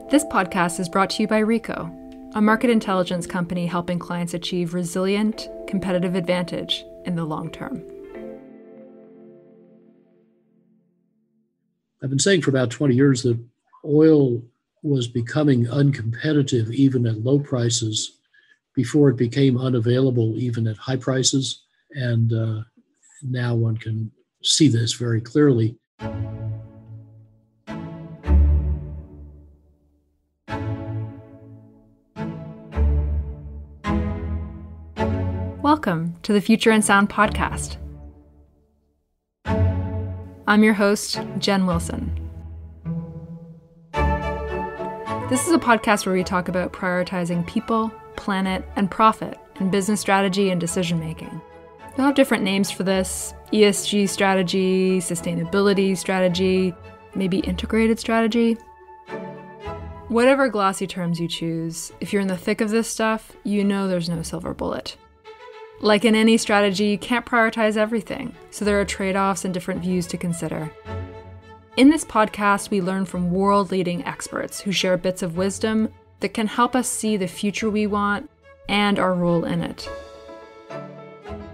This podcast is brought to you by Rico, a market intelligence company helping clients achieve resilient, competitive advantage in the long term. I've been saying for about 20 years that oil was becoming uncompetitive even at low prices before it became unavailable even at high prices. And now one can see this very clearly. Welcome to the Future and Sound podcast. I'm your host, Jen Wilson. This is a podcast where we talk about prioritizing people, planet, and profit in business strategy and decision making. We'll have different names for this: ESG strategy, sustainability strategy, maybe integrated strategy. Whatever glossy terms you choose, if you're in the thick of this stuff, you know there's no silver bullet. Like in any strategy, you can't prioritize everything, so there are trade-offs and different views to consider. In this podcast, we learn from world-leading experts who share bits of wisdom that can help us see the future we want and our role in it.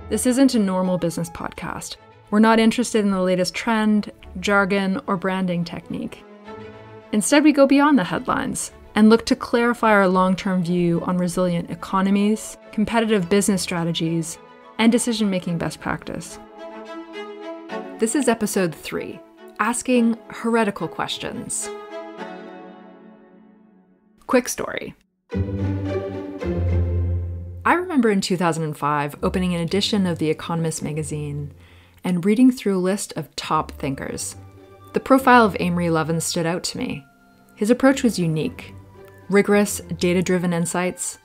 This isn't a normal business podcast. We're not interested in the latest trend, jargon, or branding technique. Instead, we go beyond the headlines and look to clarify our long-term view on resilient economies, competitive business strategies, and decision-making best practice. This is episode 3, Asking Heretical Questions. Quick story. I remember in 2005 opening an edition of The Economist magazine and reading through a list of top thinkers. The profile of Amory Lovins stood out to me. His approach was unique. Rigorous, data-driven insights,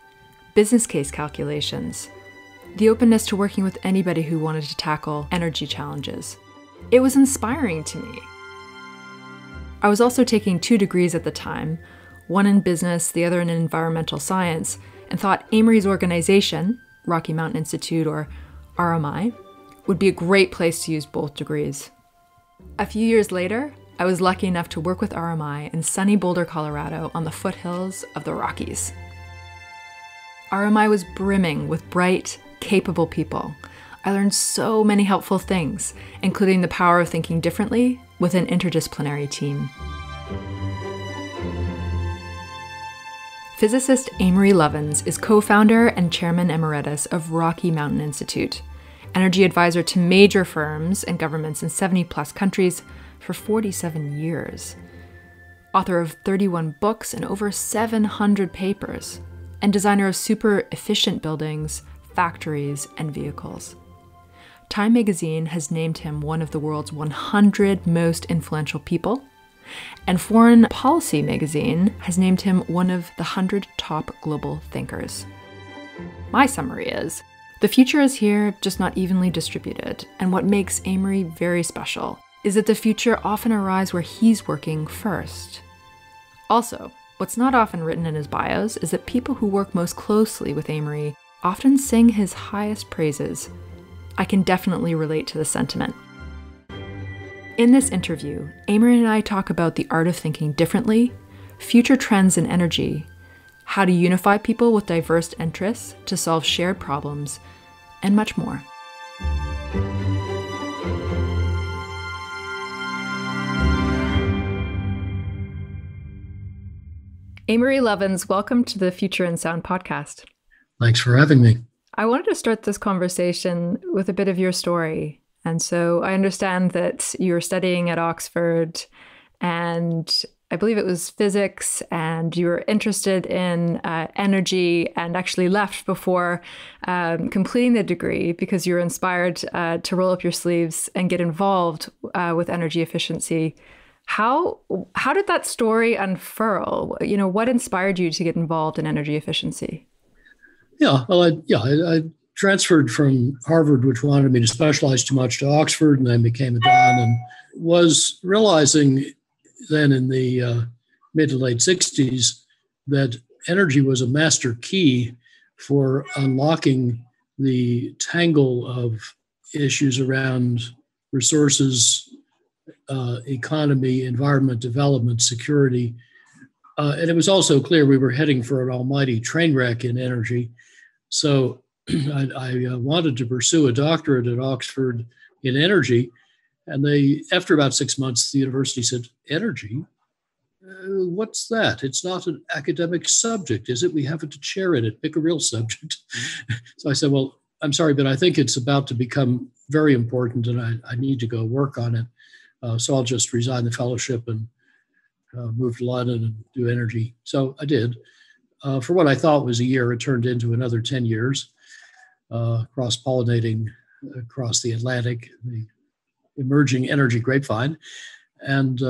business case calculations, the openness to working with anybody who wanted to tackle energy challenges. It was inspiring to me. I was also taking 2 degrees at the time, one in business, the other in environmental science, and thought Amory's organization, Rocky Mountain Institute or RMI, would be a great place to use both degrees. A few years later, I was lucky enough to work with RMI in sunny Boulder, Colorado on the foothills of the Rockies. RMI was brimming with bright, capable people. I learned so many helpful things, including the power of thinking differently with an interdisciplinary team. Physicist Amory Lovins is co-founder and chairman emeritus of Rocky Mountain Institute, energy advisor to major firms and governments in 70-plus countries for 47 years, author of 31 books and over 700 papers, and designer of super-efficient buildings, factories, and vehicles. Time magazine has named him one of the world's 100 most influential people, and Foreign Policy magazine has named him one of the 100 top global thinkers. My summary is, the future is here, just not evenly distributed, and what makes Amory very special is that the future often arrives where he's working first. Also, what's not often written in his bios is that people who work most closely with Amory often sing his highest praises. I can definitely relate to the sentiment. In this interview, Amory and I talk about the art of thinking differently, future trends in energy, how to unify people with diverse interests to solve shared problems, and much more. Amory Lovins, welcome to the Future and Sound podcast. Thanks for having me. I wanted to start this conversation with a bit of your story. And so I understand that you were studying at Oxford, and I believe it was physics, and you were interested in energy and actually left before completing the degree because you were inspired to roll up your sleeves and get involved with energy efficiency. How did that story unfurl? You know, what inspired you to get involved in energy efficiency? I transferred from Harvard, which wanted me to specialize too much, to Oxford, and then became a don, and was realizing then in the mid to late 60s that energy was a master key for unlocking the tangle of issues around resources, economy, environment, development, security, And it was also clear we were heading for an almighty train wreck in energy. So I wanted to pursue a doctorate at Oxford in energy. And after about 6 months, the university said, energy? What's that? It's not an academic subject, is it? We have to chair it. Pick a real subject. So I said, well, I'm sorry, but I think it's about to become very important and I need to go work on it. So I'll just resign the fellowship and move to London and do energy. So I did. For what I thought was a year, it turned into another 10 years, cross-pollinating across the Atlantic, the emerging energy grapevine. And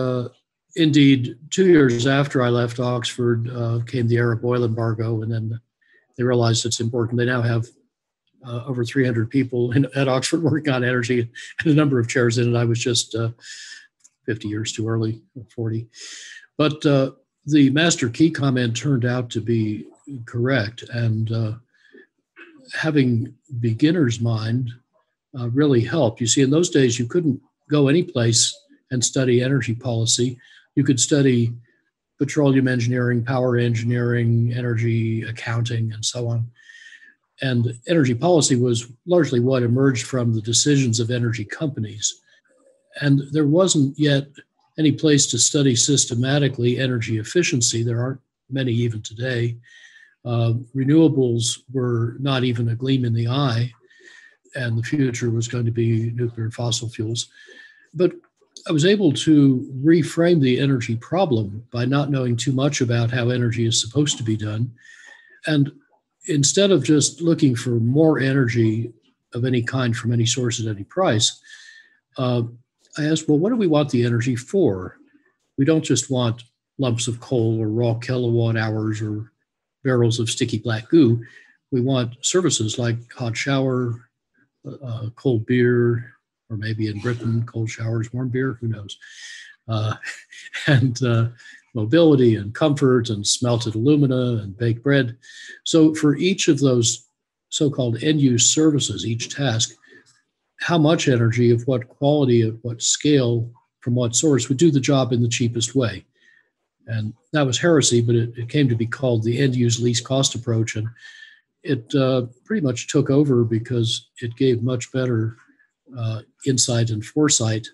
indeed, 2 years after I left Oxford came the Arab oil embargo, and then they realized it's important. They now have over 300 people at Oxford working on energy and a number of chairs in it. I was just 50 years too early, 40. But the master key comment turned out to be correct. And having beginner's mind really helped. You see, in those days, you couldn't go any place and study energy policy. You could study petroleum engineering, power engineering, energy accounting, and so on. And energy policy was largely what emerged from the decisions of energy companies. And there wasn't yet any place to study systematically energy efficiency. There aren't many even today. Renewables were not even a gleam in the eye, and the future was going to be nuclear and fossil fuels. But I was able to reframe the energy problem by not knowing too much about how energy is supposed to be done. And instead of just looking for more energy of any kind from any source at any price, I asked, well, what do we want the energy for? We don't just want lumps of coal or raw kilowatt hours or barrels of sticky black goo. We want services like hot shower, cold beer, or maybe in Britain, cold showers, warm beer, who knows? And mobility and comfort and smelted alumina and baked bread. So for each of those so-called end-use services, each task, how much energy, of what quality, at what scale, from what source would do the job in the cheapest way. And that was heresy, but it came to be called the end-use least cost approach. And it pretty much took over because it gave much better insight and foresight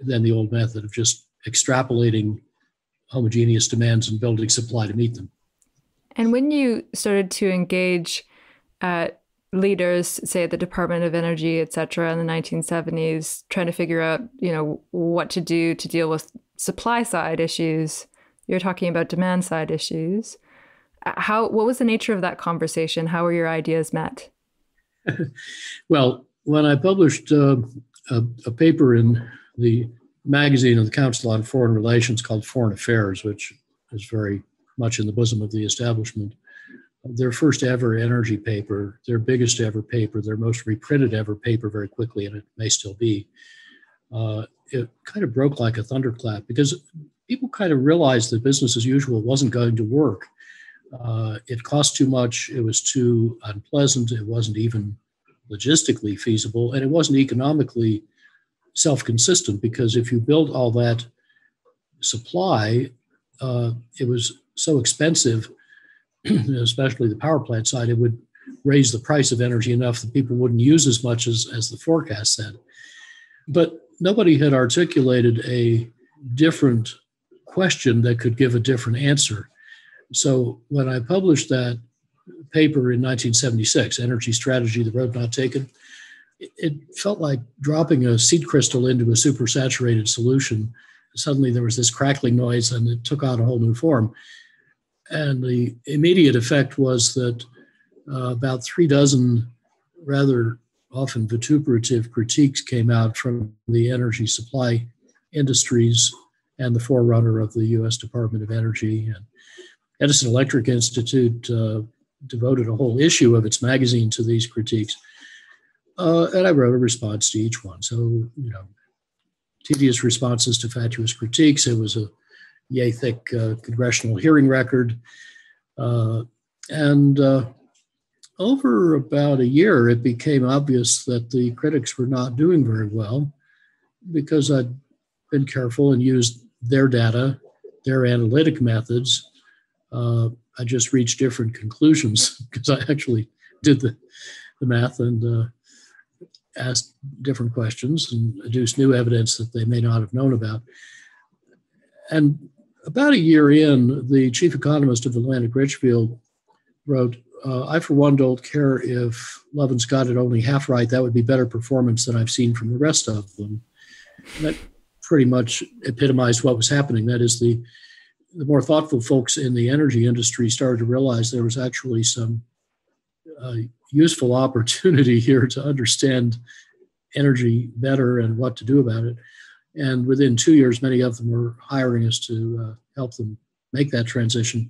than the old method of just extrapolating homogeneous demands and building supply to meet them. And when you started to engage leaders, say at the Department of Energy, et cetera, in the 1970s, trying to figure out, what to do to deal with supply side issues, you're talking about demand side issues. What was the nature of that conversation? How were your ideas met? Well, when I published a paper in the magazine of the Council on Foreign Relations called Foreign Affairs, which is very much in the bosom of the establishment, their first ever energy paper, their biggest ever paper, their most reprinted ever paper very quickly, and it may still be, it kind of broke like a thunderclap because people kind of realized that business as usual wasn't going to work. It cost too much, it was too unpleasant, it wasn't even logistically feasible, and it wasn't economically self-consistent because if you built all that supply, it was so expensive, especially the power plant side, it would raise the price of energy enough that people wouldn't use as much as the forecast said. But nobody had articulated a different question that could give a different answer. So when I published that paper in 1976, Energy Strategy, The Road Not Taken, it felt like dropping a seed crystal into a supersaturated solution. Suddenly there was this crackling noise and it took on a whole new form. And the immediate effect was that about 3 dozen rather often vituperative critiques came out from the energy supply industries and the forerunner of the U.S. Department of Energy. And Edison Electric Institute devoted a whole issue of its magazine to these critiques. And I wrote a response to each one. So, tedious responses to fatuous critiques. It was a yay thick congressional hearing record. And over about a year, it became obvious that the critics were not doing very well because I'd been careful and used their data, their analytic methods, I just reached different conclusions because I actually did the math and asked different questions and adduced new evidence that they may not have known about. And about a year in, the chief economist of Atlantic Richfield wrote, I, for one, don't care if Lovins got it only half right. That would be better performance than I've seen from the rest of them. And that pretty much epitomized what was happening. That is, the more thoughtful folks in the energy industry started to realize there was actually some useful opportunity here to understand energy better and what to do about it. And within 2 years, many of them were hiring us to help them make that transition.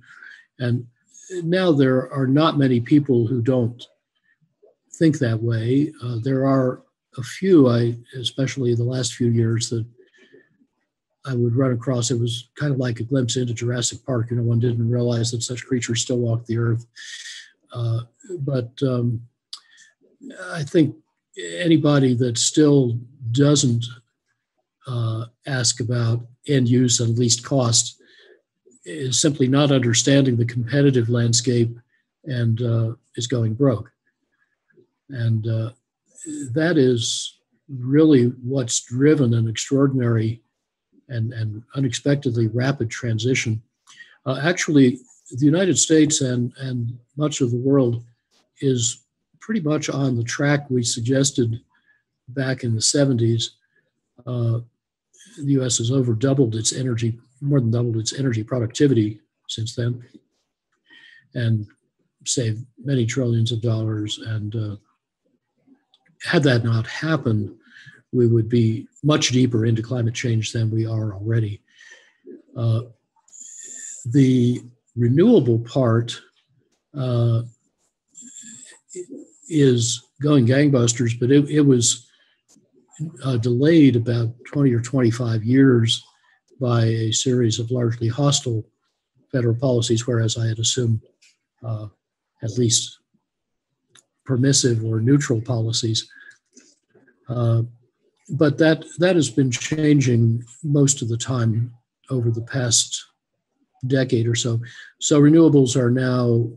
And now there are not many people who don't think that way. There are a few, especially the last few years, that I would run across. It was kind of like a glimpse into Jurassic Park. One didn't realize that such creatures still walk the earth. But I think anybody that still doesn't ask about end use and least cost is simply not understanding the competitive landscape and is going broke. And that is really what's driven an extraordinary and unexpectedly rapid transition. Actually, the United States and much of the world is pretty much on the track we suggested back in the 70s. The U.S. has more than doubled its energy productivity since then, and saved many trillions of dollars. And had that not happened, we would be much deeper into climate change than we are already. The renewable part is going gangbusters, but it was delayed about 20 or 25 years by a series of largely hostile federal policies, whereas I had assumed at least permissive or neutral policies. But that has been changing most of the time over the past decade or so. So renewables are now,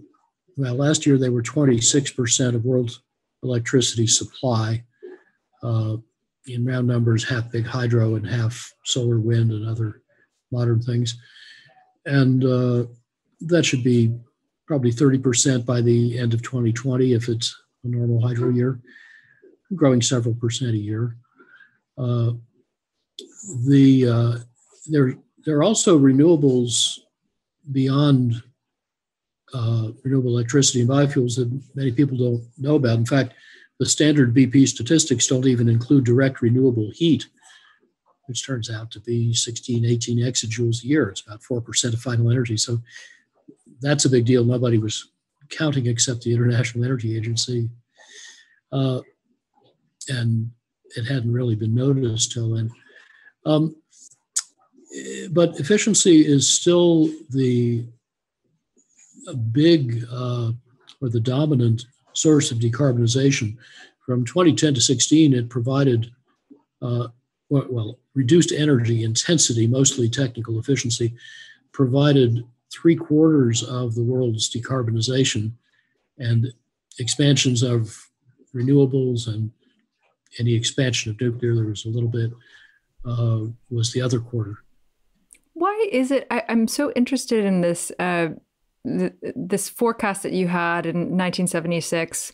well, last year they were 26% of world electricity supply. In round numbers, half big hydro and half solar, wind, and other modern things. And that should be probably 30% by the end of 2020 if it's a normal hydro year, growing several percent a year. There are also renewables beyond renewable electricity and biofuels that many people don't know about. In fact, the standard BP statistics don't even include direct renewable heat, which turns out to be 16, 18 exajoules a year. It's about 4% of final energy. So that's a big deal. Nobody was counting except the International Energy Agency. And it hadn't really been noticed till then. But efficiency is still the big or the dominant source of decarbonization. From 2010 to 16, it provided reduced energy intensity, mostly technical efficiency, provided 3/4 of the world's decarbonization, and expansions of renewables and any expansion of nuclear, there was a little bit, was the other quarter. Why is it? I'm so interested in this this forecast that you had in 1976.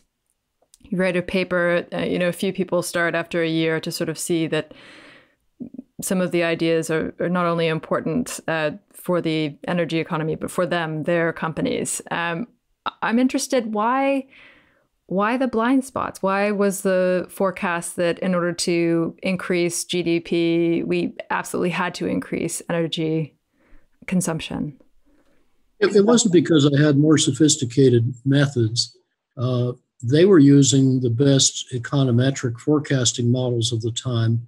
You write a paper, a few people start after a year to sort of see that some of the ideas are not only important for the energy economy, but for them, their companies. I'm interested, why the blind spots? Why was the forecast that in order to increase GDP, we absolutely had to increase energy consumption? It wasn't because I had more sophisticated methods. They were using the best econometric forecasting models of the time,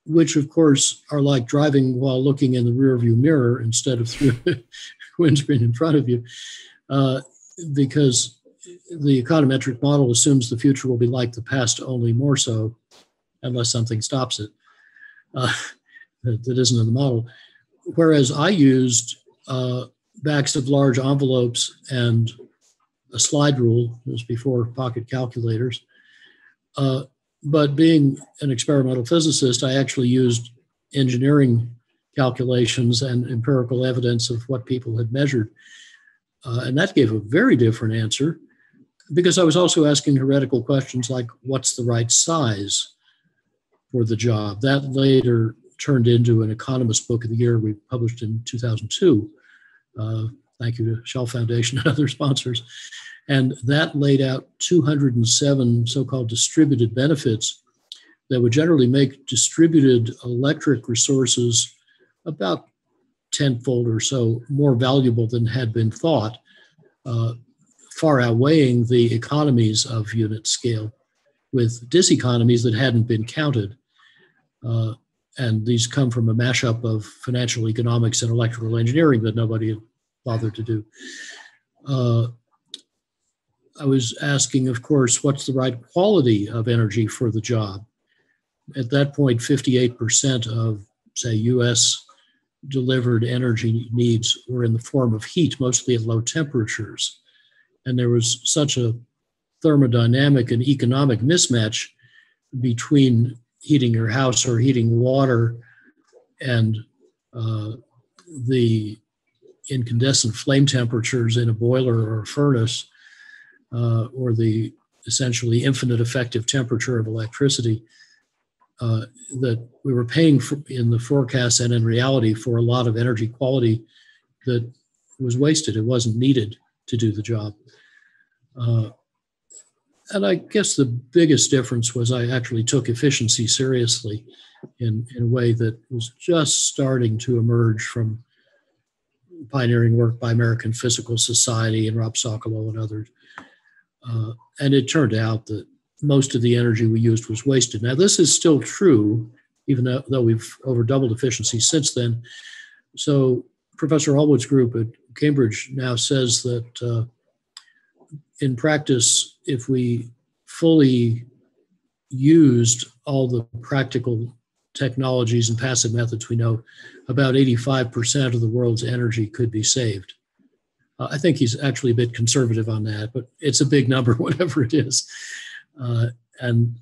which of course are like driving while looking in the rearview mirror instead of through the windscreen in front of you, because the econometric model assumes the future will be like the past, only more so, unless something stops it. That isn't in the model. Whereas I used backs of large envelopes and a slide rule. It was before pocket calculators. But being an experimental physicist, I actually used engineering calculations and empirical evidence of what people had measured. And that gave a very different answer, because I was also asking heretical questions like, what's the right size for the job? That later turned into an Economist Book of the Year we published in 2002. Thank you to Shell Foundation and other sponsors. And that laid out 207 so-called distributed benefits that would generally make distributed electric resources about tenfold or so more valuable than had been thought, far outweighing the economies of unit scale, with diseconomies that hadn't been counted. And these come from a mashup of financial economics and electrical engineering that nobody had bothered to do. I was asking, of course, what's the right quality of energy for the job? At that point, 58% of, say, US delivered energy needs were in the form of heat, mostly at low temperatures. And there was such a thermodynamic and economic mismatch between heating your house or heating water and the incandescent flame temperatures in a boiler or a furnace, or the essentially infinite effective temperature of electricity, that we were paying for in the forecast and in reality for a lot of energy quality that was wasted. It wasn't needed to do the job. And I guess the biggest difference was I actually took efficiency seriously in a way that was just starting to emerge from pioneering work by American Physical Society and Rob Sokolow and others. And it turned out that most of the energy we used was wasted. Now, this is still true, even though we've over doubled efficiency since then. So Professor Allwood's group at Cambridge now says that in practice, if we fully used all the practical technologies and passive methods we know, about 85% of the world's energy could be saved. I think he's actually a bit conservative on that, but it's a big number, whatever it is. And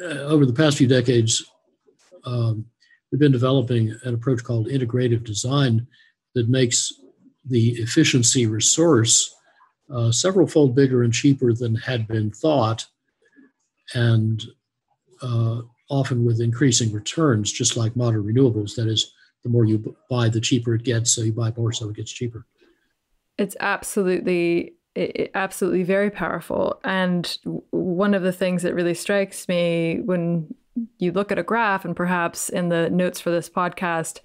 over the past few decades, we've been developing an approach called integrative design that makes the efficiency resource several-fold bigger and cheaper than had been thought, and often with increasing returns, just like modern renewables. That is, the more you buy, the cheaper it gets, so you buy more, so it gets cheaper. It's absolutely very powerful. And one of the things that really strikes me when you look at a graph, and perhaps in the notes for this podcast,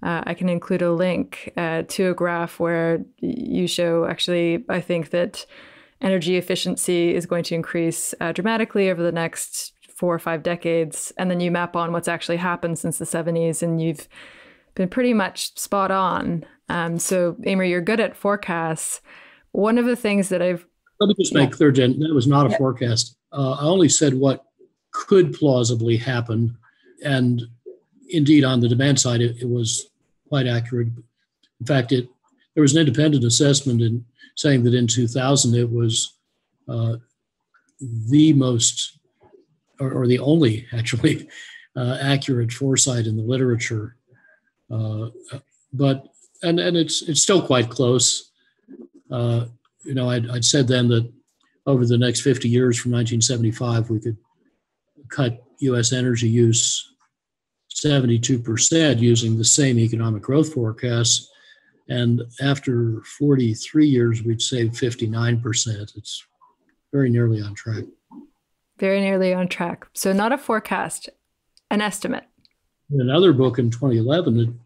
I can include a link to a graph where you show, actually, I think that energy efficiency is going to increase dramatically over the next 4 or 5 decades. And then you map on what's actually happened since the 70s, and you've been pretty much spot on. So, Amory, you're good at forecasts. One of the things that Let me just make clear, Jen, that was not a forecast. I only said what could plausibly happen. And indeed, on the demand side, it was quite accurate. In fact, there was an independent assessment in saying that in 2000, it was the most, or the only, actually, accurate foresight in the literature. But it's still quite close. I'd said then that over the next 50 years, from 1975, we could cut U.S. energy use 72% using the same economic growth forecasts. And after 43 years, we'd save 59%. It's very nearly on track. Very nearly on track. So not a forecast, an estimate. In another book in 2011,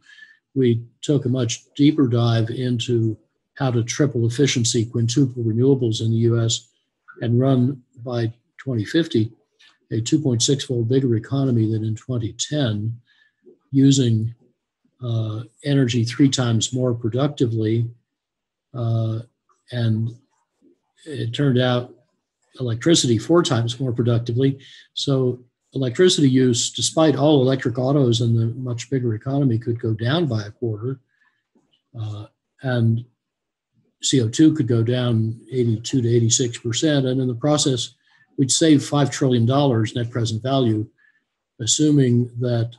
we took a much deeper dive into how to triple efficiency, quintuple renewables in the U.S. and run by 2050 a 2.6-fold bigger economy than in 2010, using energy 3 times more productively. And it turned out electricity 4 times more productively. So electricity use, despite all electric autos and the much bigger economy, could go down by a quarter. and CO2 could go down 82 to 86%. And in the process, we'd save $5 trillion net present value, assuming that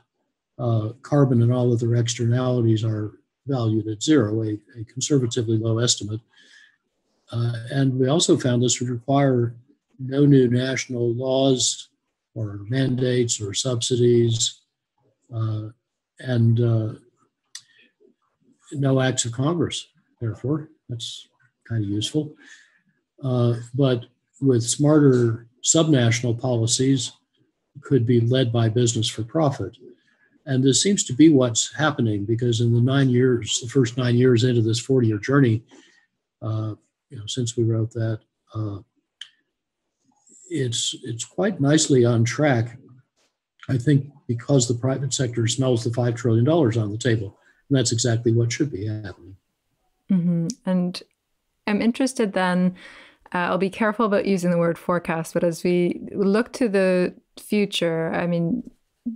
carbon and all other externalities are valued at zero, a conservatively low estimate. And we also found this would require no new national laws or mandates or subsidies, and no acts of Congress, therefore. That's kind of useful. But with smarter subnational policies, could be led by business for profit. And this seems to be what's happening, because in the first 9 years into this 40-year journey, since we wrote that, it's quite nicely on track, I think, because the private sector smells the $5 trillion on the table. And that's exactly what should be happening. Mm-hmm. And I'm interested then, I'll be careful about using the word forecast, but as we look to the future, I mean,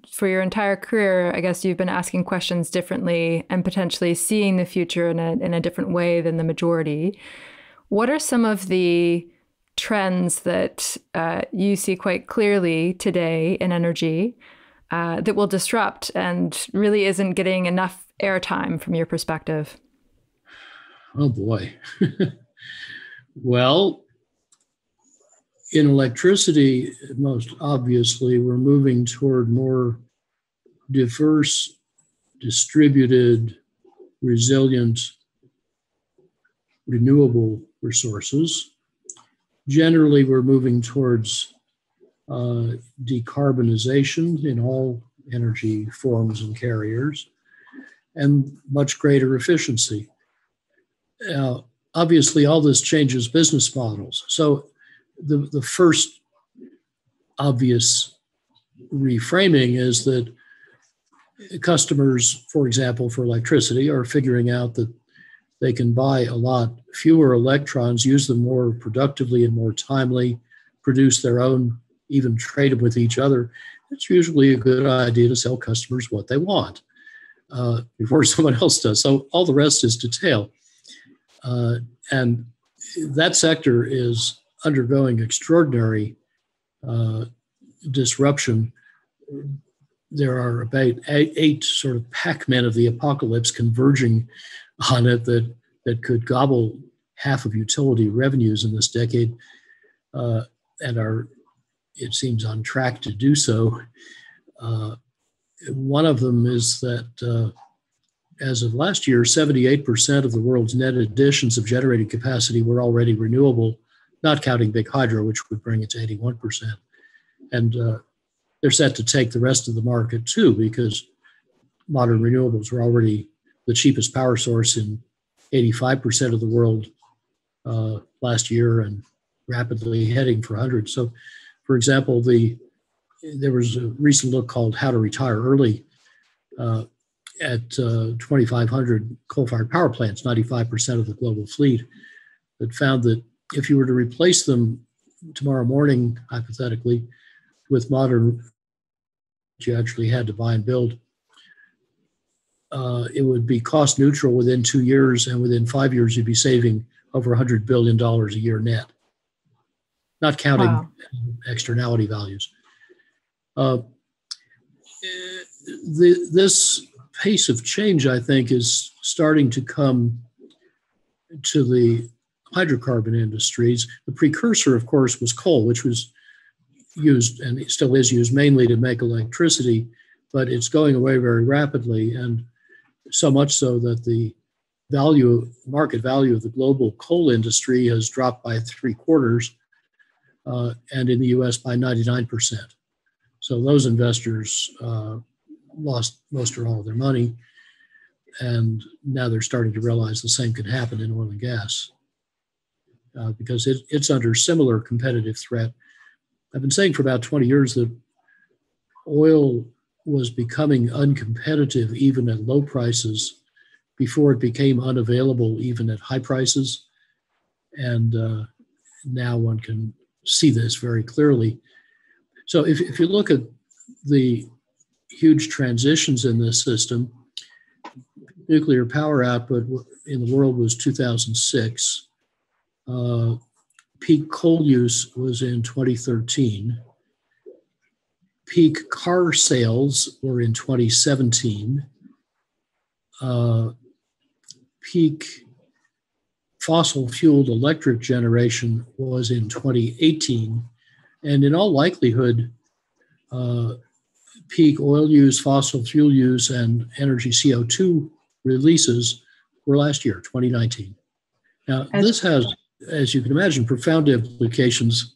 for your entire career, I guess you've been asking questions differently and potentially seeing the future in a different way than the majority. What are some of the trends that you see quite clearly today in energy that will disrupt and really isn't getting enough airtime from your perspective? Oh, boy. Well, in electricity, most obviously, we're moving toward more diverse, distributed, resilient, renewable resources. Generally, we're moving towards decarbonization in all energy forms and carriers, and much greater efficiency. Obviously, all this changes business models. So the first obvious reframing is that customers, for example, for electricity, are figuring out that they can buy a lot fewer electrons, use them more productively and more timely, produce their own, even trade them with each other. It's usually a good idea to sell customers what they want before someone else does. So all the rest is detail. And that sector is undergoing extraordinary disruption. There are about eight sort of Pac-Men of the apocalypse converging on it that could gobble half of utility revenues in this decade, and are, it seems, on track to do so. One of them is that as of last year, 78% of the world's net additions of generating capacity were already renewable, not counting big hydro, which would bring it to 81%. And they're set to take the rest of the market too, because modern renewables were already the cheapest power source in 85% of the world last year, and rapidly heading for 100. So, for example, there was a recent look called How to Retire Early at 2,500 coal-fired power plants, 95% of the global fleet, that found that if you were to replace them tomorrow morning, hypothetically, with modern, you actually had to buy and build, it would be cost neutral within 2 years, and within 5 years, you'd be saving over $100 billion a year net, not counting externality values. This pace of change, I think, is starting to come to the hydrocarbon industries. The precursor, of course, was coal, which was used and it still is used mainly to make electricity, but it's going away very rapidly, and so much so that the market value of the global coal industry has dropped by 3/4, and in the US by 99%. So those investors lost most or all of their money, and now they're starting to realize the same can happen in oil and gas because it's under similar competitive threat. I've been saying for about 20 years that oil was becoming uncompetitive even at low prices before it became unavailable even at high prices. And now one can see this very clearly. So if you look at the huge transitions in this system, nuclear power output in the world was 2006. Peak coal use was in 2013. Peak car sales were in 2017. Peak fossil-fueled electric generation was in 2018. And in all likelihood, peak oil use, fossil fuel use, and energy CO2 releases were last year, 2019. Now, this has, as you can imagine, profound implications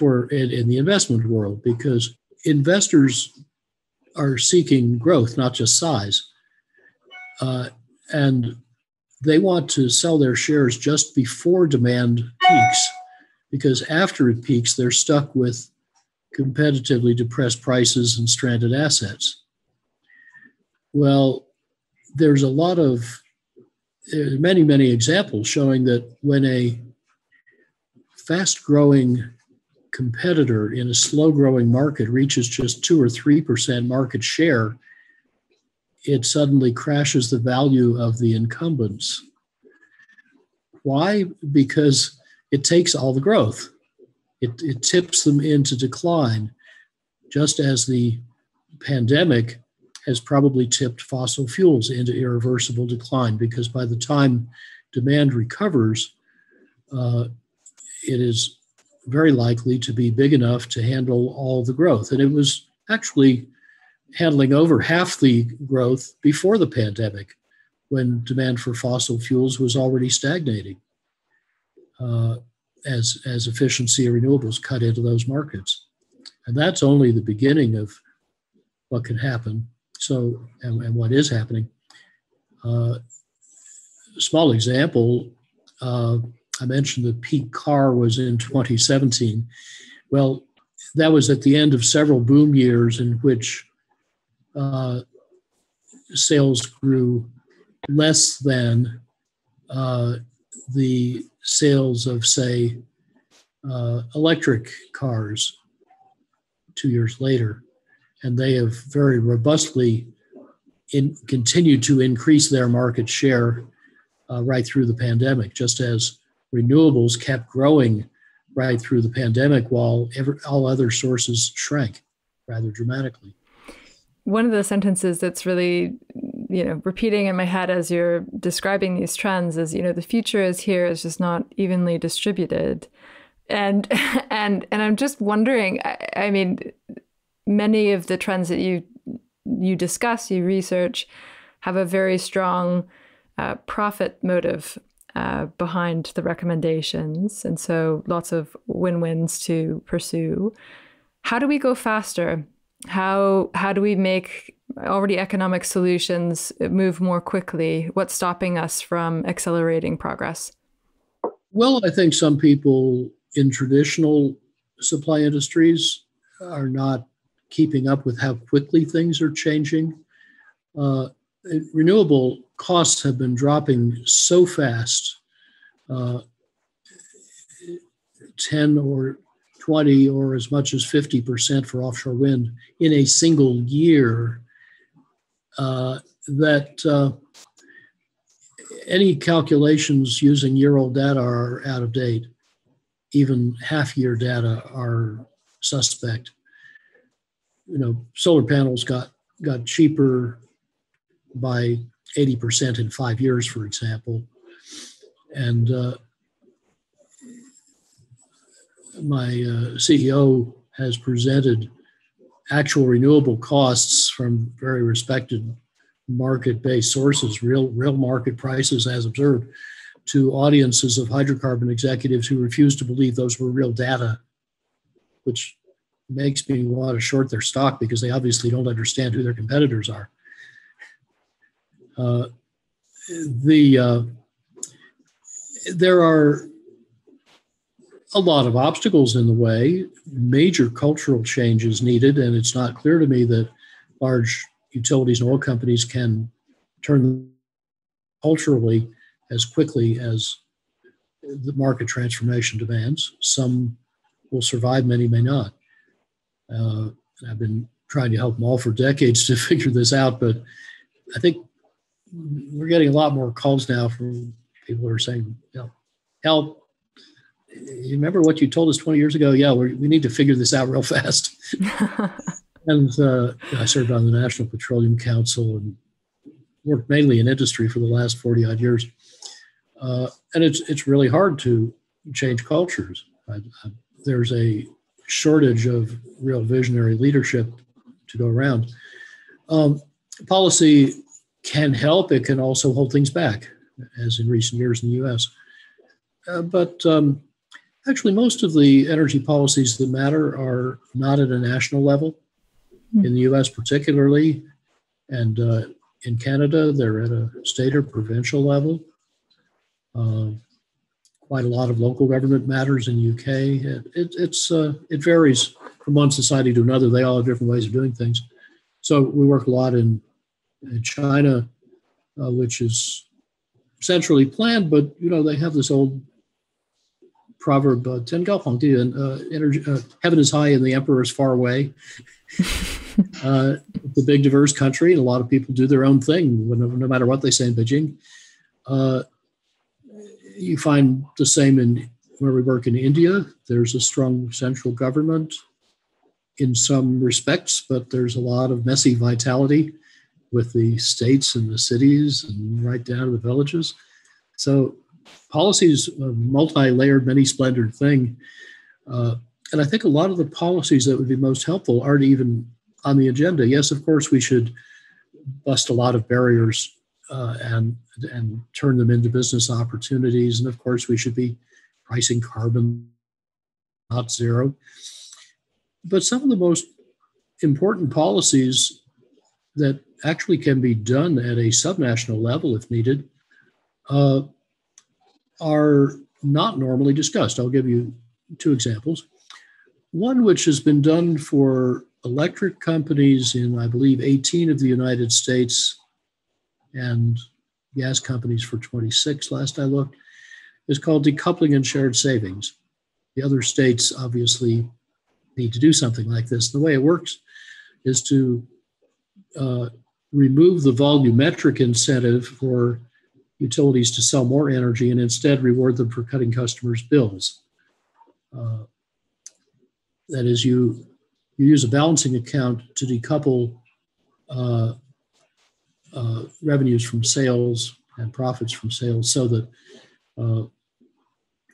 in the investment world, because investors are seeking growth, not just size. And they want to sell their shares just before demand peaks, because after it peaks, they're stuck with competitively depressed prices and stranded assets. Well, there's many, many examples showing that when a fast-growing competitor in a slow-growing market reaches just 2 or 3% market share, it suddenly crashes the value of the incumbents. Why? Because it takes all the growth. It tips them into decline, just as the pandemic has probably tipped fossil fuels into irreversible decline, because by the time demand recovers, it is very likely to be big enough to handle all the growth. And it was actually handling over half the growth before the pandemic, when demand for fossil fuels was already stagnating, as efficiency of renewables cut into those markets. And that's only the beginning of what can happen. So, and what is happening. Small example, I mentioned the peak car was in 2017. Well, that was at the end of several boom years in which sales grew less than the sales of, say, electric cars 2 years later. And they have very robustly continued to increase their market share right through the pandemic, just as renewables kept growing right through the pandemic while all other sources shrank rather dramatically. One of the sentences that's really, repeating in my head as you're describing these trends is, the future is here, it's just not evenly distributed. And I'm just wondering, I mean, many of the trends that you discuss, you research, have a very strong profit motive behind the recommendations. And so lots of win-wins to pursue. How do we go faster? How do we make already economic solutions move more quickly? What's stopping us from accelerating progress? Well, I think some people in traditional supply industries are not keeping up with how quickly things are changing. Renewable costs have been dropping so fast, 10 or 20 or as much as 50% for offshore wind in a single year, that any calculations using year-old data are out of date. Even half-year data are suspect. Solar panels got cheaper by 80% in 5 years, for example. And my CEO has presented actual renewable costs from very respected market-based sources, real market prices as observed, to audiences of hydrocarbon executives who refuse to believe those were real data, which makes me want to short their stock because they obviously don't understand who their competitors are. There are a lot of obstacles in the way. Major cultural change is needed, and it's not clear to me that large utilities and oil companies can turn culturally as quickly as the market transformation demands. Some will survive, many may not. I've been trying to help them all for decades to figure this out, but I think we're getting a lot more calls now from people who are saying, help. You remember what you told us 20 years ago? Yeah, we need to figure this out real fast. And I served on the National Petroleum Council and worked mainly in industry for the last 40 odd years. And it's really hard to change cultures. There's a shortage of real visionary leadership to go around. Policy can help. It can also hold things back, as in recent years in the U.S. But actually, most of the energy policies that matter are not at a national level. In the U.S. particularly, and in Canada, they're at a state or provincial level. Quite a lot of local government matters in the UK. It varies from one society to another. They all have different ways of doing things. So we work a lot in China, which is centrally planned, but they have this old proverb, "Ten Gao Huangdi," and heaven is high and the emperor is far away. It's a big, diverse country, and a lot of people do their own thing, no matter what they say in Beijing. You find the same in where we work in India. There's a strong central government in some respects, but there's a lot of messy vitality with the states and the cities and right down to the villages. So policy is a multi-layered, many-splendored thing. And I think a lot of the policies that would be most helpful aren't even on the agenda. Yes, of course, we should bust a lot of barriers and turn them into business opportunities. And of course, we should be pricing carbon, not zero. But some of the most important policies that actually can be done at a subnational level, if needed, are not normally discussed. I'll give you two examples. One which has been done for electric companies in, I believe, 18 of the United States and gas companies for 26, last I looked, is called decoupling and shared savings. The other states obviously need to do something like this. The way it works is to remove the volumetric incentive for utilities to sell more energy and instead reward them for cutting customers' bills. That is, you use a balancing account to decouple revenues from sales and profits from sales so that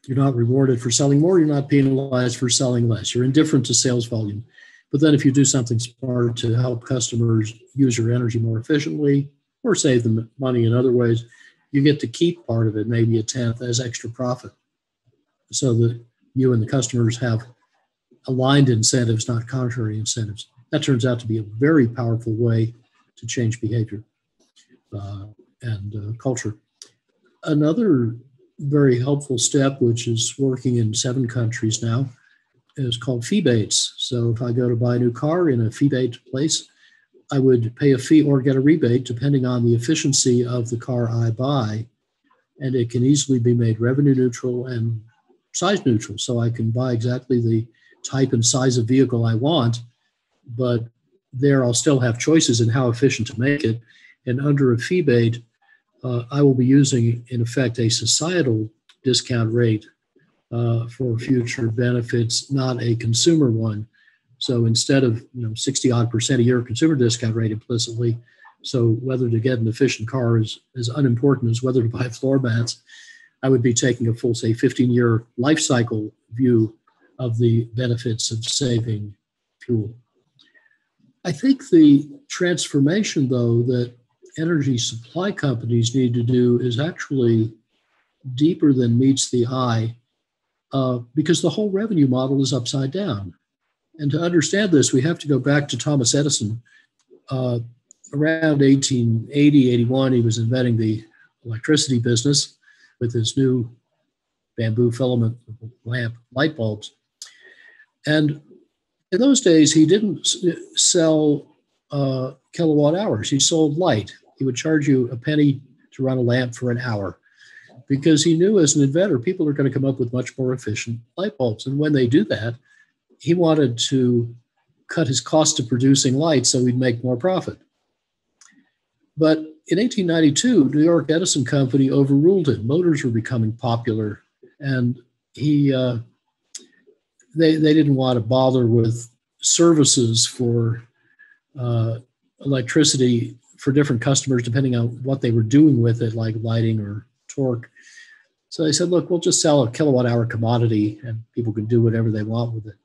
you're not rewarded for selling more, you're not penalized for selling less. You're indifferent to sales volume. But then if you do something smart to help customers use your energy more efficiently or save them money in other ways, you get to keep part of it, maybe a tenth, as extra profit, so that you and the customers have aligned incentives, not contrary incentives. That turns out to be a very powerful way to change behavior and culture. Another very helpful step, which is working in 7 countries now, is called fee-bates. So if I go to buy a new car in a fee-bate place, I would pay a fee or get a rebate depending on the efficiency of the car I buy. And it can easily be made revenue neutral and size neutral. So I can buy exactly the type and size of vehicle I want, but there I'll still have choices in how efficient to make it. And under a fee-bate, I will be using, in effect, a societal discount rate for future benefits, not a consumer one. So instead of 60-odd% a year consumer discount rate implicitly, so whether to get an efficient car is as unimportant as whether to buy floor mats, I would be taking a full, say, 15-year life cycle view of the benefits of saving fuel. I think the transformation, though, that energy supply companies need to do is actually deeper than meets the eye because the whole revenue model is upside down. And to understand this, we have to go back to Thomas Edison. Around 1880, 81, he was inventing the electricity business with his new bamboo filament lamp light bulbs. And in those days, he didn't sell kilowatt hours. He sold light. He would charge you a penny to run a lamp for an hour because he knew as an inventor, people are going to come up with much more efficient light bulbs. And when they do that, he wanted to cut his cost of producing light so he'd make more profit. But in 1892, New York Edison Company overruled it. Motors were becoming popular, and they didn't want to bother with services for electricity for different customers, depending on what they were doing with it, like lighting or torque. So they said, look, we'll just sell a kilowatt hour commodity and people can do whatever they want with it.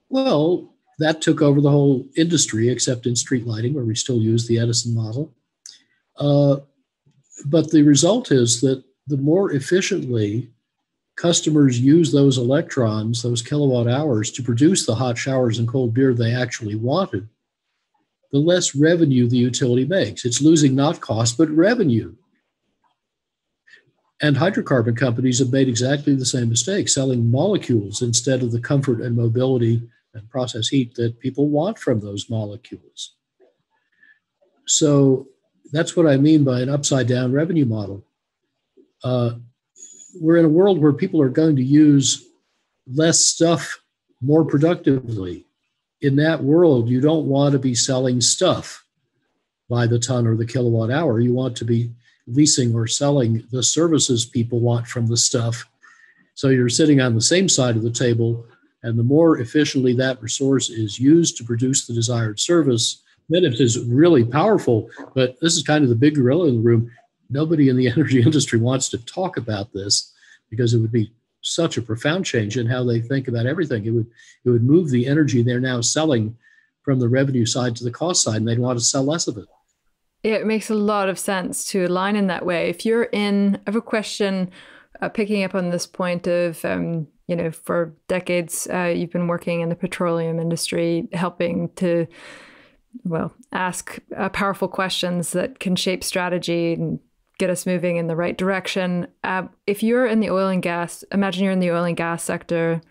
Well, that took over the whole industry, except in street lighting, where we still use the Edison model. But the result is that the more efficiently customers use those electrons, those kilowatt hours, to produce the hot showers and cold beer they actually wanted, the less revenue the utility makes. It's losing not cost, but revenue. And hydrocarbon companies have made exactly the same mistake, selling molecules instead of the comfort and mobility and process heat that people want from those molecules. So that's what I mean by an upside down revenue model. We're in a world where people are going to use less stuff more productively. In that world, you don't want to be selling stuff by the ton or the kilowatt hour. You want to be leasing or selling the services people want from the stuff. So you're sitting on the same side of the table, and the more efficiently that resource is used to produce the desired service, then it is really powerful. But this is kind of the big gorilla in the room. Nobody in the energy industry wants to talk about this because it would be such a profound change in how they think about everything. It would move the energy they're now selling from the revenue side to the cost side, and they'd want to sell less of it. It makes a lot of sense to align in that way. If you're in, I have a question picking up on this point of, for decades, you've been working in the petroleum industry, helping to, ask powerful questions that can shape strategy and get us moving in the right direction. If you're in the oil and gas, imagine you're in the oil and gas sector,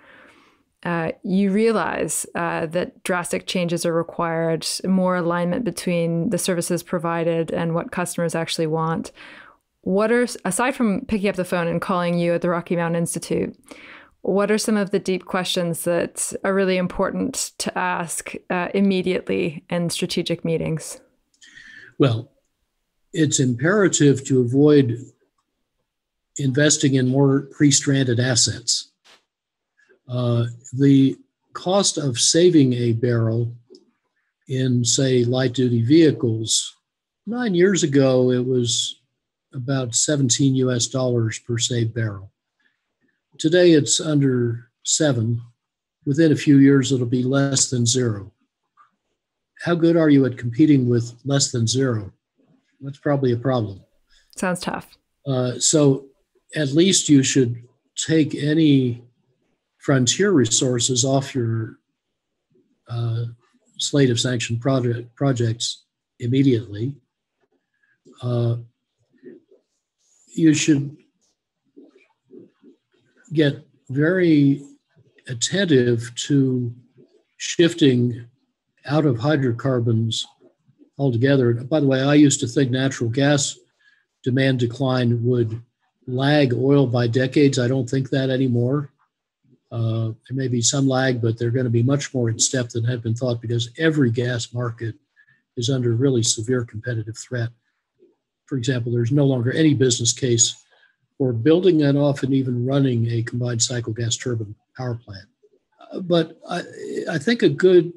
you realize that drastic changes are required, more alignment between the services provided and what customers actually want. Aside from picking up the phone and calling you at the Rocky Mountain Institute, what are some of the deep questions that are really important to ask immediately in strategic meetings? Well, it's imperative to avoid investing in more pre-stranded assets. The cost of saving a barrel in, say, light-duty vehicles, 9 years ago, it was about $17 US per saved barrel. Today, it's under 7. Within a few years, it'll be less than 0. How good are you at competing with less than 0? That's probably a problem. Sounds tough. So at least you should take any frontier resources off your slate of sanctioned projects immediately. You should get very attentive to shifting out of hydrocarbons altogether. By the way, I used to think natural gas demand decline would lag oil by decades. I don't think that anymore. There may be some lag, but they're going to be much more in step than had been thought because every gas market is under really severe competitive threat. For example, there's no longer any business case for building and often even running a combined cycle gas turbine power plant. But I think a good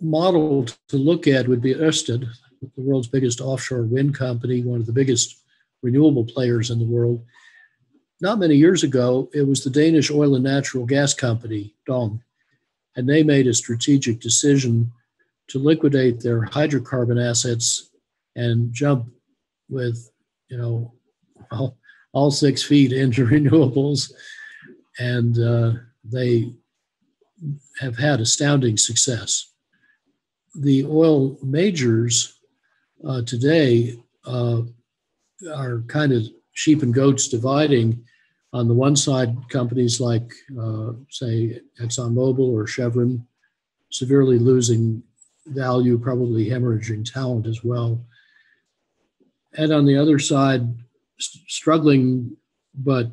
model to look at would be Ørsted, the world's biggest offshore wind company, one of the biggest renewable players in the world. Not many years ago, it was the Danish oil and natural gas company, DONG, and they made a strategic decision to liquidate their hydrocarbon assets and jump with, all 6 feet into renewables. And they have had astounding success. The oil majors today are kind of sheep and goats dividing. On the one side, companies like, say, ExxonMobil or Chevron, severely losing value, probably hemorrhaging talent as well. And on the other side, struggling, but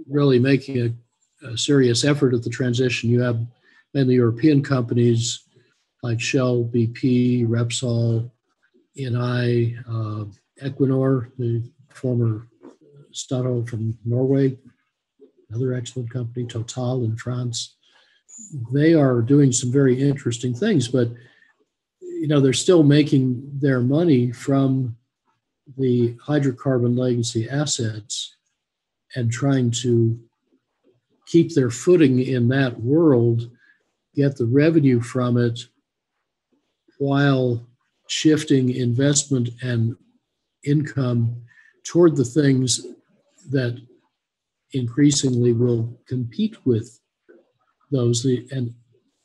really making a serious effort at the transition. You have mainly European companies like Shell, BP, Repsol, Equinor, the former Statoil from Norway, another excellent company, Total in France. They are doing some very interesting things, but they're still making their money from the hydrocarbon legacy assets and trying to keep their footing in that world, get the revenue from it, while shifting investment and income toward the things that increasingly will compete with those. And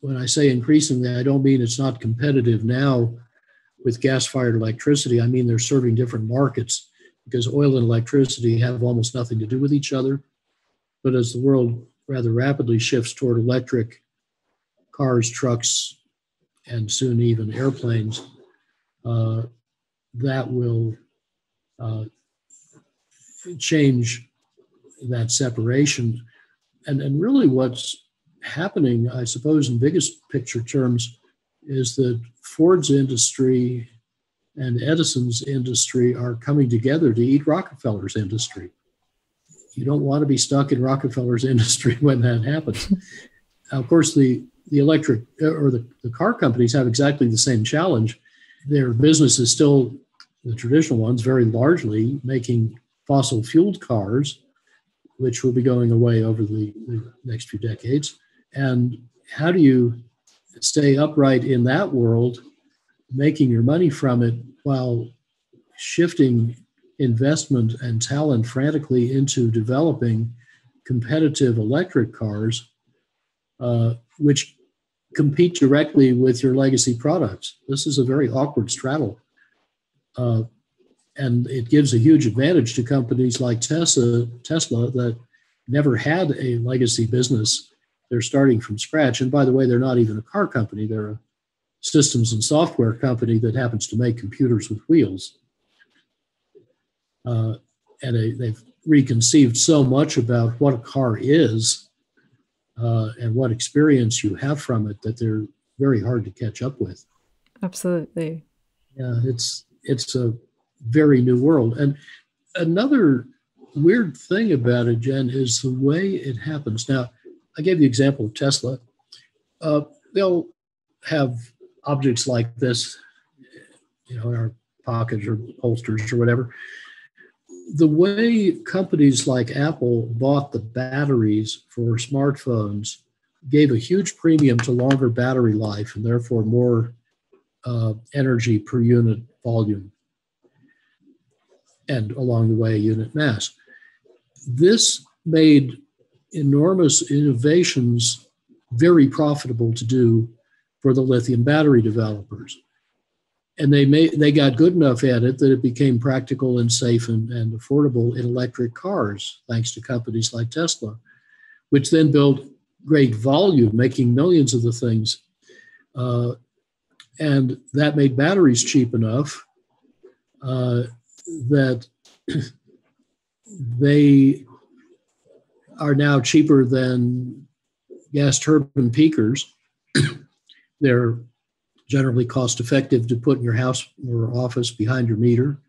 when I say increasingly, I don't mean it's not competitive now with gas-fired electricity. I mean they're serving different markets, because oil and electricity have almost nothing to do with each other. But as the world rather rapidly shifts toward electric cars, trucks, and soon even airplanes, that will change that separation. And really what's happening, I suppose, in biggest picture terms, is that Ford's industry and Edison's industry are coming together to eat Rockefeller's industry. You don't want to be stuck in Rockefeller's industry when that happens. Of course, the electric or the car companies have exactly the same challenge. Their business is still the traditional ones, very largely making fossil fueled cars, which will be going away over the next few decades. And how do you stay upright in that world, making your money from it while shifting investment and talent frantically into developing competitive electric cars, which compete directly with your legacy products? This is a very awkward straddle. And it gives a huge advantage to companies like Tesla that never had a legacy business. They're starting from scratch. And by the way, they're not even a car company. They're a systems and software company that happens to make computers with wheels. And they've reconceived so much about what a car is and what experience you have from it that they're very hard to catch up with. Absolutely. Yeah, it's a very new world. And another weird thing about it, Jen, is the way it happens. Now, I gave the example of Tesla. They'll have objects like this, in our pockets or holsters or whatever. The way companies like Apple bought the batteries for smartphones gave a huge premium to longer battery life and therefore more energy per unit volume, and along the way, unit mass. This made enormous innovations very profitable to do for the lithium battery developers. And they got good enough at it that it became practical and safe and affordable in electric cars, thanks to companies like Tesla, which then built great volume, making millions of the things. And that made batteries cheap enough that they are now cheaper than gas turbine peakers. They're generally cost effective to put in your house or office behind your meter.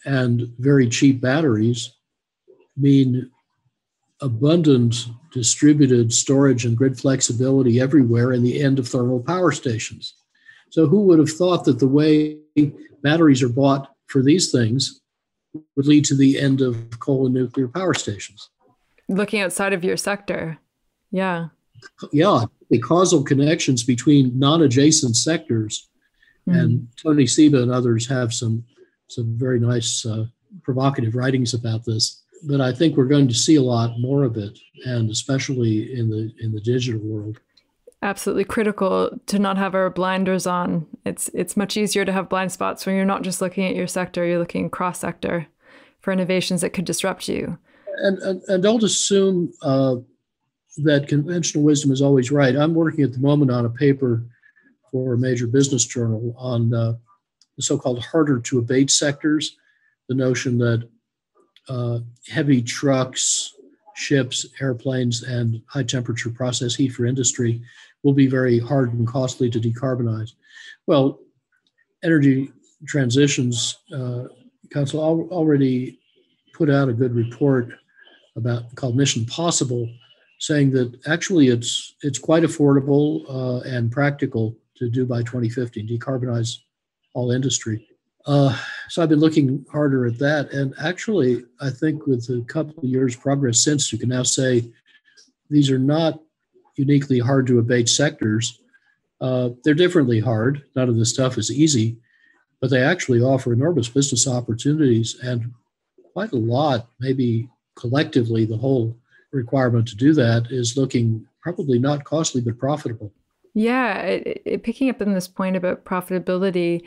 And very cheap batteries mean abundant distributed storage and grid flexibility everywhere and the end of thermal power stations. So who would have thought that the way batteries are bought for these things would lead to the end of coal and nuclear power stations? Looking outside of your sector. Yeah. Yeah, the causal connections between non-adjacent sectors. And Tony Seba and others have some very nice provocative writings about this. But I think we're going to see a lot more of it, and especially in the digital world. Absolutely critical to not have our blinders on. It's much easier to have blind spots when you're not just looking at your sector, you're looking cross-sector for innovations that could disrupt you. And don't assume that conventional wisdom is always right. I'm working at the moment on a paper for a major business journal on the so-called harder to abate sectors, the notion that heavy trucks, ships, airplanes, and high-temperature process heat for industry will be very hard and costly to decarbonize. Well, Energy Transitions Council already put out a good report called Mission Possible, saying that actually it's quite affordable and practical to do by 2050, decarbonize all industry. So I've been looking harder at that. And actually, I think with a couple of years' progress since, you can now say these are not uniquely hard to abate sectors. They're differently hard. None of this stuff is easy, but they actually offer enormous business opportunities and quite a lot, maybe collectively, the whole requirement to do that is looking probably not costly, but profitable. Yeah, picking up on this point about profitability,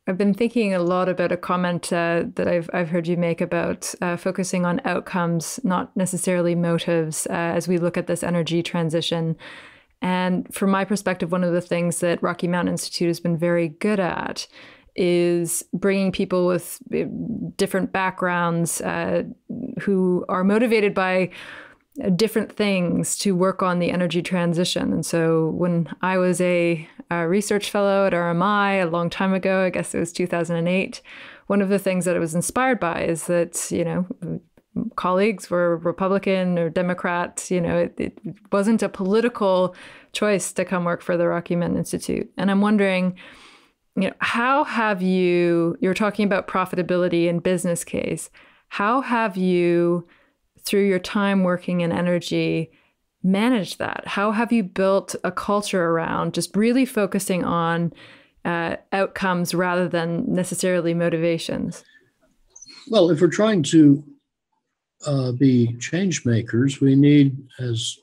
I've been thinking a lot about a comment that I've heard you make about focusing on outcomes, not necessarily motives, as we look at this energy transition. And from my perspective, one of the things that Rocky Mountain Institute has been very good at is bringing people with different backgrounds who are motivated by different things to work on the energy transition. And so when I was a research fellow at RMI a long time ago, I guess it was 2008, one of the things that I was inspired by is that, colleagues were Republican or Democrat. It wasn't a political choice to come work for the Rocky Mountain Institute. And I'm wondering, how have you're talking about profitability and business case, how have you, through your time working in energy, managed that? How have you built a culture around just really focusing on outcomes rather than necessarily motivations? Well, if we're trying to be change makers, we need, as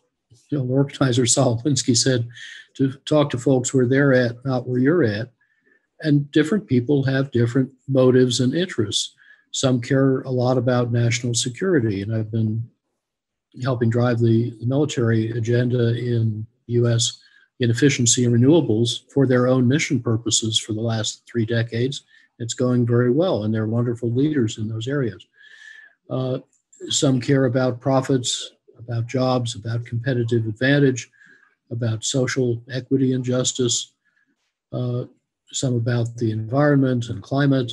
organizer Saul Alinsky said, to talk to folks where they're at, not where you're at. And different people have different motives and interests. Some care a lot about national security, and I've been helping drive the military agenda in U.S. in efficiency and renewables for their own mission purposes for the last 3 decades. It's going very well, and they're wonderful leaders in those areas. Some care about profits, about jobs, about competitive advantage, about social equity and justice, some about the environment and climate,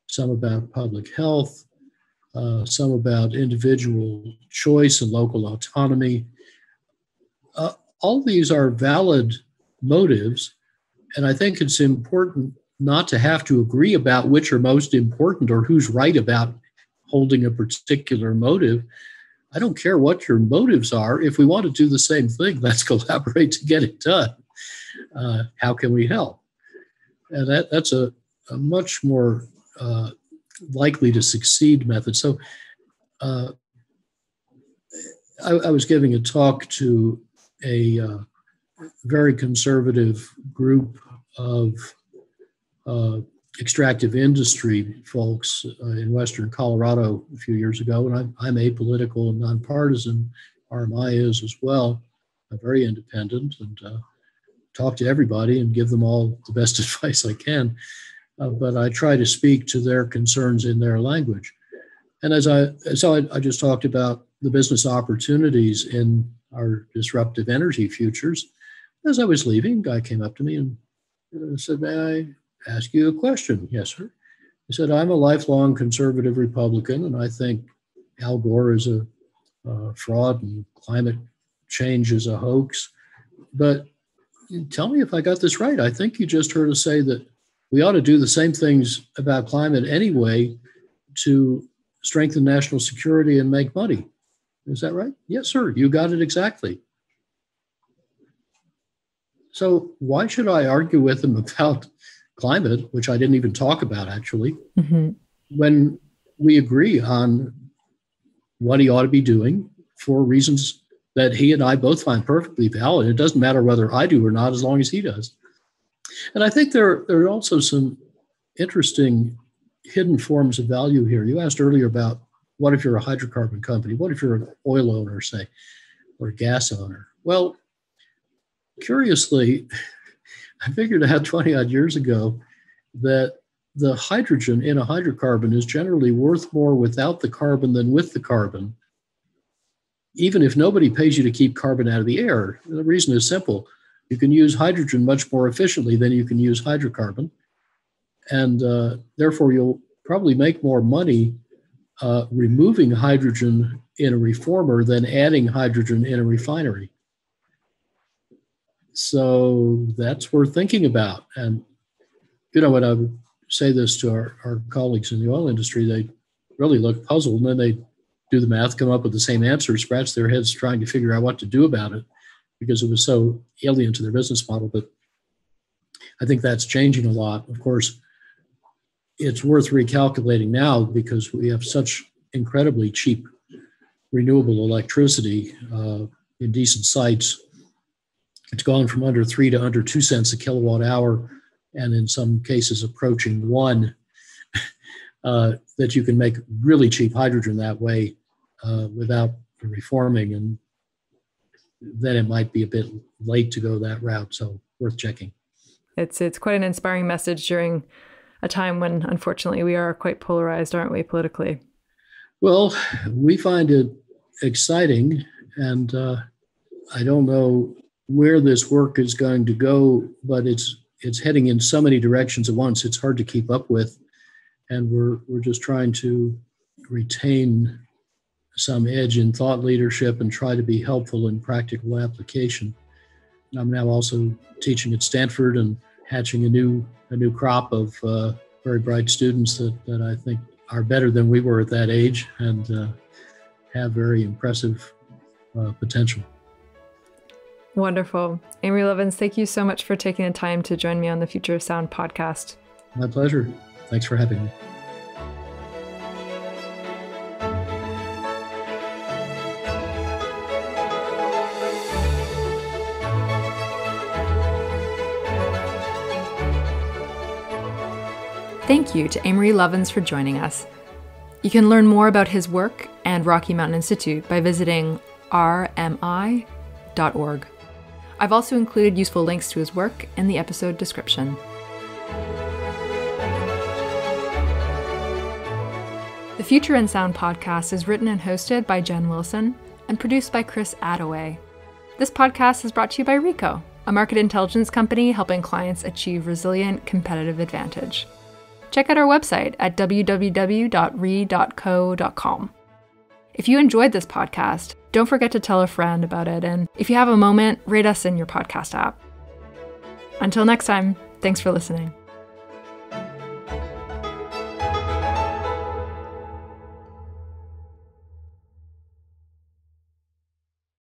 some about public health, some about individual choice and local autonomy. All these are valid motives, and I think it's important not to have to agree about which are most important or who's right about holding a particular motive. I don't care what your motives are. If we want to do the same thing, let's collaborate to get it done. How can we help? And that's a much more likely to succeed method. So I was giving a talk to a very conservative group of extractive industry folks in Western Colorado a few years ago, and I'm apolitical and nonpartisan. RMI is as well. I'm very independent and talk to everybody and give them all the best advice I can. But I try to speak to their concerns in their language. And I just talked about the business opportunities in our disruptive energy futures. As I was leaving, a guy came up to me and said, "May I ask you a question?" "Yes, sir." He said, "I'm a lifelong conservative Republican, and I think Al Gore is a fraud and climate change is a hoax. But tell me if I got this right. I think you just heard us say that we ought to do the same things about climate anyway to strengthen national security and make money. Is that right?" "Yes, sir. You got it exactly." So why should I argue with him about climate, which I didn't even talk about actually, when we agree on what he ought to be doing for reasons that he and I both find perfectly valid? It doesn't matter whether I do or not, as long as he does. And I think there are also some interesting hidden forms of value here. You asked earlier about what if you're a hydrocarbon company? What if you're an oil owner, say, or a gas owner? Well, curiously, I figured out 20 odd years ago that the hydrogen in a hydrocarbon is generally worth more without the carbon than with the carbon, even if nobody pays you to keep carbon out of the air. The reason is simple. You can use hydrogen much more efficiently than you can use hydrocarbon. And therefore, you'll probably make more money removing hydrogen in a reformer than adding hydrogen in a refinery. So that's worth thinking about. And, when I would say this to our colleagues in the oil industry, they really look puzzled, and then they do the math, come up with the same answer, scratch their heads trying to figure out what to do about it because it was so alien to their business model. But I think that's changing a lot. Of course, it's worth recalculating now because we have such incredibly cheap renewable electricity in decent sites. It's gone from under 3 to under 2 cents a kilowatt hour, and in some cases approaching 1, that you can make really cheap hydrogen that way without reforming. And then it might be a bit late to go that route, so worth checking. It's quite an inspiring message during a time when, unfortunately, we are quite polarized, aren't we, politically? Well, we find it exciting, and I don't know where this work is going to go, but it's heading in so many directions at once. It's hard to keep up with, and we're just trying to retain some edge in thought leadership and try to be helpful in practical application. I'm now also teaching at Stanford and hatching a new crop of very bright students that I think are better than we were at that age and have very impressive potential. Wonderful. Amory Lovins, thank you so much for taking the time to join me on the Future of Sound podcast. My pleasure. Thanks for having me. Thank you to Amory Lovins for joining us. You can learn more about his work and Rocky Mountain Institute by visiting rmi.org. I've also included useful links to his work in the episode description. The Future in Sound podcast is written and hosted by Jen Wilson and produced by Chris Attaway. This podcast is brought to you by Rico, a market intelligence company helping clients achieve resilient competitive advantage. Check out our website at www.re.co.com. If you enjoyed this podcast, don't forget to tell a friend about it, and if you have a moment, rate us in your podcast app. Until next time, thanks for listening.